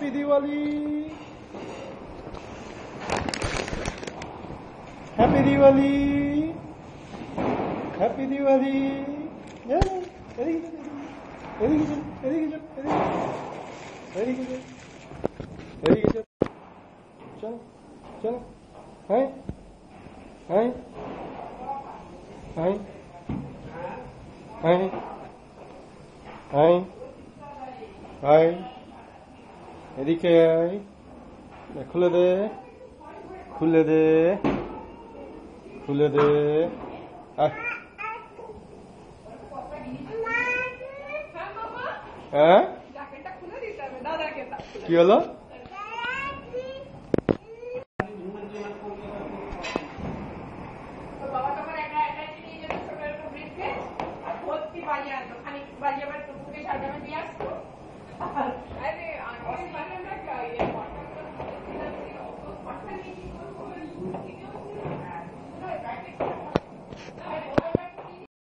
Happy Diwali, happy Diwali, happy Diwali. চলো চলো, high high high high high high, এদিকে আয়, খুলে দে, খুলে দে, খুলে দে। হ্যাঁ, কি হলো?